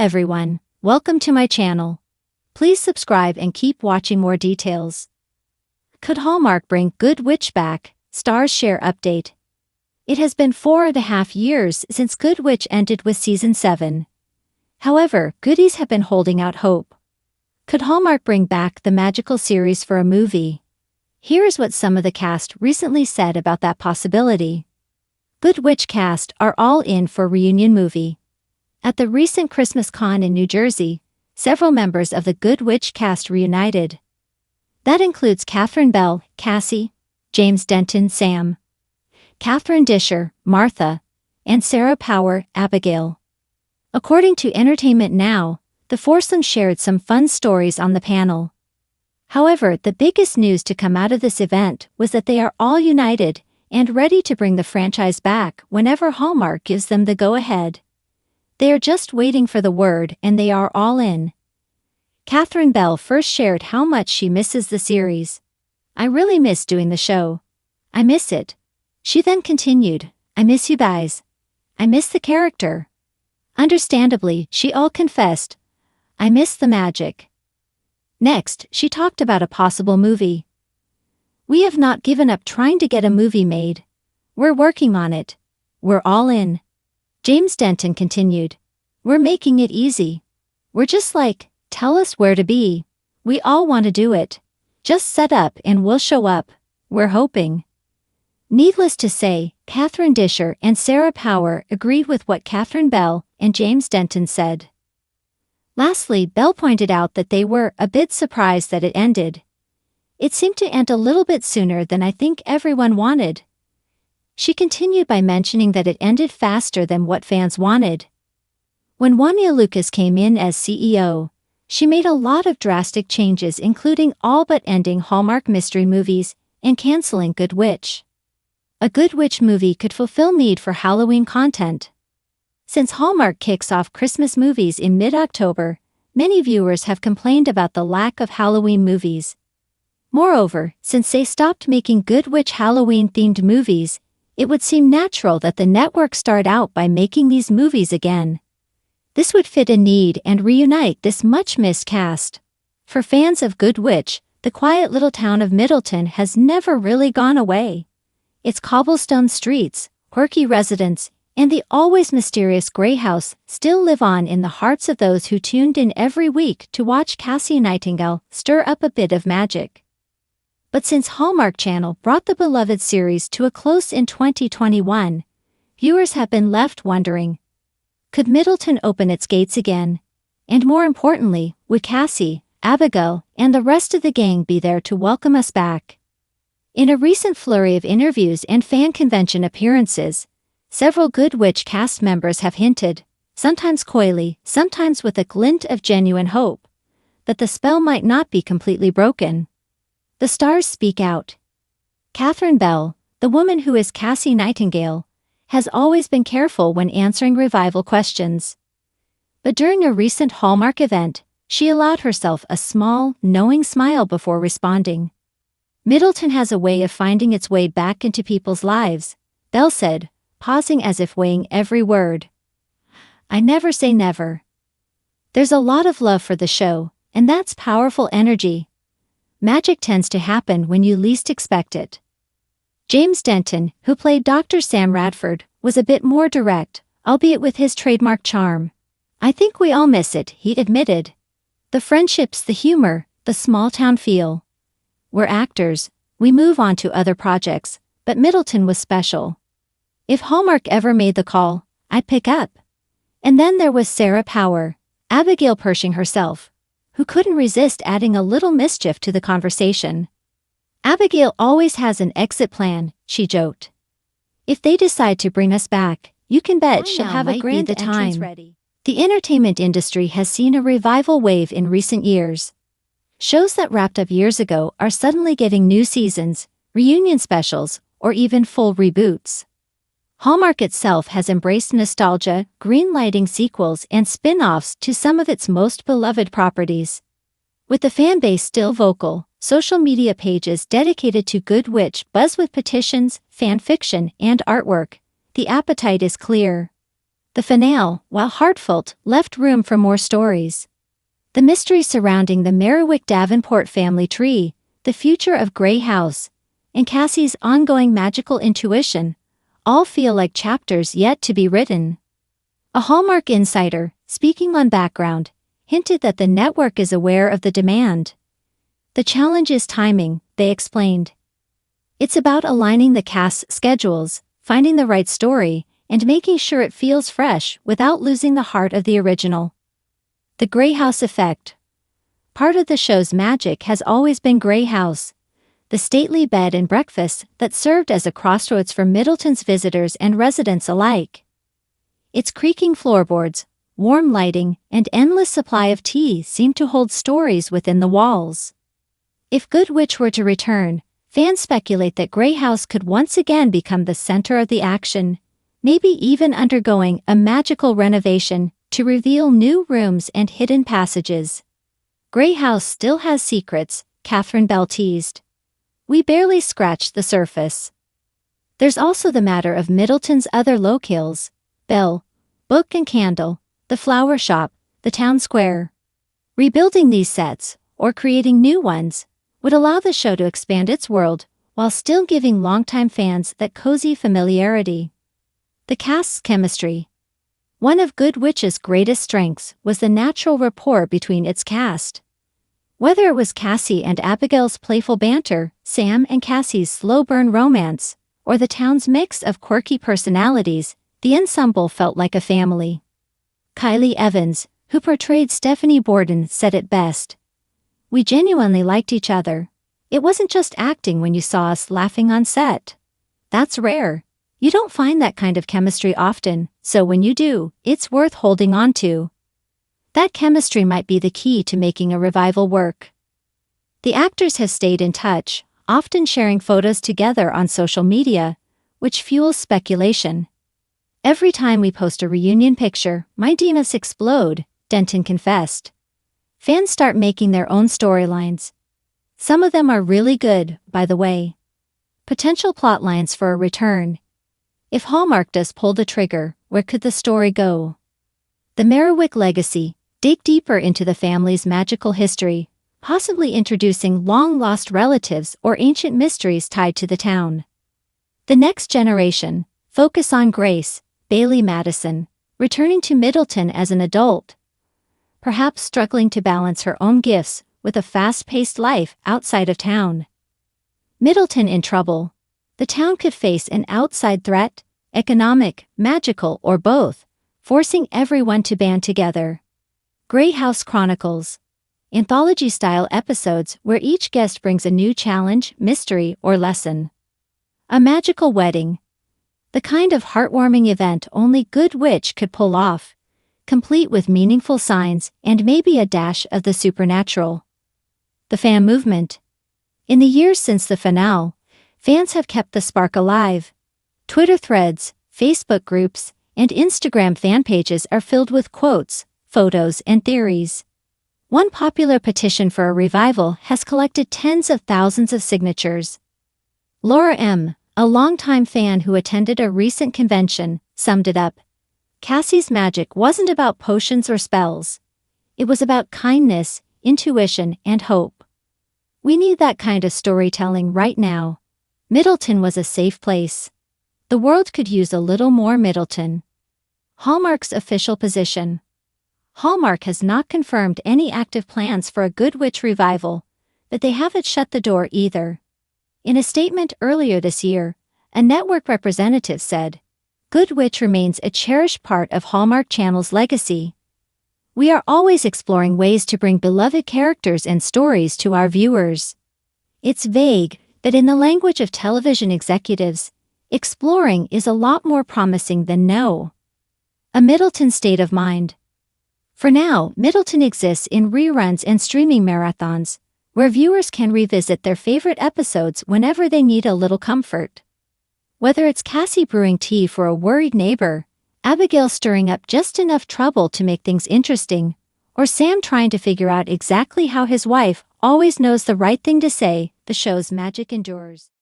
everyone, welcome to my channel. Please subscribe and keep watching more details. Could Hallmark bring Good Witch back? Stars share update. It has been 4.5 years since Good Witch ended with Season 7. However, goodies have been holding out hope. Could Hallmark bring back the magical series for a movie? Here is what some of the cast recently said about that possibility. Good Witch cast are all in for reunion movie. At the recent Christmas Con in New Jersey, several members of the Good Witch cast reunited. That includes Catherine Bell, Cassie, James Denton, Sam, Catherine Disher, Martha, and Sarah Power, Abigail. According to Entertainment Now, the foursome shared some fun stories on the panel. However, the biggest news to come out of this event was that they are all united and ready to bring the franchise back whenever Hallmark gives them the go-ahead. They are just waiting for the word and they are all in. Catherine Bell first shared how much she misses the series. "I really miss doing the show. I miss it." She then continued, "I miss you guys. I miss the character." Understandably, she all confessed, "I miss the magic." Next, she talked about a possible movie. "We have not given up trying to get a movie made. We're working on it. We're all in." James Denton continued, "We're making it easy. We're just like, tell us where to be. We all want to do it. Just set up and we'll show up. We're hoping." Needless to say, Catherine Disher and Sarah Power agreed with what Catherine Bell and James Denton said. Lastly, Bell pointed out that they were a bit surprised that it ended. "It seemed to end a little bit sooner than I think everyone wanted." She continued by mentioning that it ended faster than what fans wanted. When Wanya Lucas came in as CEO, she made a lot of drastic changes, including all but ending Hallmark mystery movies and canceling Good Witch. A Good Witch movie could fulfill need for Halloween content. Since Hallmark kicks off Christmas movies in mid-October, many viewers have complained about the lack of Halloween movies. Moreover, since they stopped making Good Witch Halloween-themed movies, it would seem natural that the network start out by making these movies again. This would fit a need and reunite this much-missed cast. For fans of Good Witch, the quiet little town of Middleton has never really gone away. Its cobblestone streets, quirky residents, and the always mysterious Grey House still live on in the hearts of those who tuned in every week to watch Cassie Nightingale stir up a bit of magic. But since Hallmark Channel brought the beloved series to a close in 2021, viewers have been left wondering, could Middleton open its gates again? And more importantly, would Cassie, Abigail, and the rest of the gang be there to welcome us back? In a recent flurry of interviews and fan convention appearances, several Good Witch cast members have hinted, sometimes coyly, sometimes with a glint of genuine hope, that the spell might not be completely broken. The stars speak out. Catherine Bell, the woman who is Cassie Nightingale, has always been careful when answering revival questions. But during a recent Hallmark event, she allowed herself a small, knowing smile before responding. "Middleton has a way of finding its way back into people's lives," Bell said, pausing as if weighing every word. "I never say never. There's a lot of love for the show, and that's powerful energy. Magic tends to happen when you least expect it." James Denton, who played Dr. Sam Radford, was a bit more direct, albeit with his trademark charm. "I think we all miss it," he admitted. "The friendships, the humor, the small-town feel. We're actors, we move on to other projects, but Middleton was special. If Hallmark ever made the call, I'd pick up." And then there was Sarah Power, Abigail Pershing herself, who couldn't resist adding a little mischief to the conversation. "Abigail always has an exit plan," she joked. "If they decide to bring us back, you can bet she'll have a grand time." The entertainment industry has seen a revival wave in recent years. Shows that wrapped up years ago are suddenly getting new seasons, reunion specials, or even full reboots. Hallmark itself has embraced nostalgia, greenlighting sequels and spin-offs to some of its most beloved properties. With the fanbase still vocal, social media pages dedicated to Good Witch buzz with petitions, fan fiction, and artwork. The appetite is clear. The finale, while heartfelt, left room for more stories. The mystery surrounding the Merriwick Davenport family tree, the future of Grey House, and Cassie's ongoing magical intuition all feel like chapters yet to be written. A Hallmark insider, speaking on background, hinted that the network is aware of the demand. The challenge is timing, they explained. It's about aligning the cast's schedules, finding the right story, and making sure it feels fresh without losing the heart of the original. The Grey House effect. Part of the show's magic has always been Grey House, the stately bed and breakfast that served as a crossroads for Middleton's visitors and residents alike. Its creaking floorboards, warm lighting, and endless supply of tea seemed to hold stories within the walls. If Good Witch were to return, fans speculate that Grey House could once again become the center of the action, maybe even undergoing a magical renovation to reveal new rooms and hidden passages. Grey House still has secrets, Catherine Bell teased. We barely scratched the surface. There's also the matter of Middleton's other locales, Bell, Book and Candle, the flower shop, the town square. Rebuilding these sets, or creating new ones, would allow the show to expand its world, while still giving longtime fans that cozy familiarity. The cast's chemistry. One of Good Witch's greatest strengths was the natural rapport between its cast. Whether it was Cassie and Abigail's playful banter, Sam and Cassie's slow-burn romance, or the town's mix of quirky personalities, the ensemble felt like a family. Kylie Evans, who portrayed Stephanie Borden, said it best. We genuinely liked each other. It wasn't just acting when you saw us laughing on set. That's rare. You don't find that kind of chemistry often, so when you do, it's worth holding on to. That chemistry might be the key to making a revival work. The actors have stayed in touch, often sharing photos together on social media, which fuels speculation. Every time we post a reunion picture, my DMs explode, Denton confessed. Fans start making their own storylines. Some of them are really good, by the way. Potential plotlines for a return. If Hallmark does pull the trigger, where could the story go? The Merriwick legacy. Dig deeper into the family's magical history, possibly introducing long-lost relatives or ancient mysteries tied to the town. The next generation. Focus on Grace, Bailey Madison, returning to Middleton as an adult. Perhaps struggling to balance her own gifts with a fast-paced life outside of town. Middleton in trouble. The town could face an outside threat, economic, magical, or both, forcing everyone to band together. Grey House Chronicles. Anthology-style episodes where each guest brings a new challenge, mystery, or lesson. A magical wedding. The kind of heartwarming event only Good Witch could pull off, complete with meaningful signs and maybe a dash of the supernatural. The fan movement. In the years since the finale, fans have kept the spark alive. Twitter threads, Facebook groups, and Instagram fan pages are filled with quotes, photos, and theories. One popular petition for a revival has collected tens of thousands of signatures. Laura M., a longtime fan who attended a recent convention, summed it up. Cassie's magic wasn't about potions or spells. It was about kindness, intuition, and hope. We need that kind of storytelling right now. Middleton was a safe place. The world could use a little more Middleton. Hallmark's official position. Hallmark has not confirmed any active plans for a Good Witch revival, but they haven't shut the door either. In a statement earlier this year, a network representative said, Good Witch remains a cherished part of Hallmark Channel's legacy. We are always exploring ways to bring beloved characters and stories to our viewers. It's vague, but in the language of television executives, exploring is a lot more promising than no. A Middleton state of mind. For now, Middleton exists in reruns and streaming marathons, where viewers can revisit their favorite episodes whenever they need a little comfort. Whether it's Cassie brewing tea for a worried neighbor, Abigail stirring up just enough trouble to make things interesting, or Sam trying to figure out exactly how his wife always knows the right thing to say, the show's magic endures.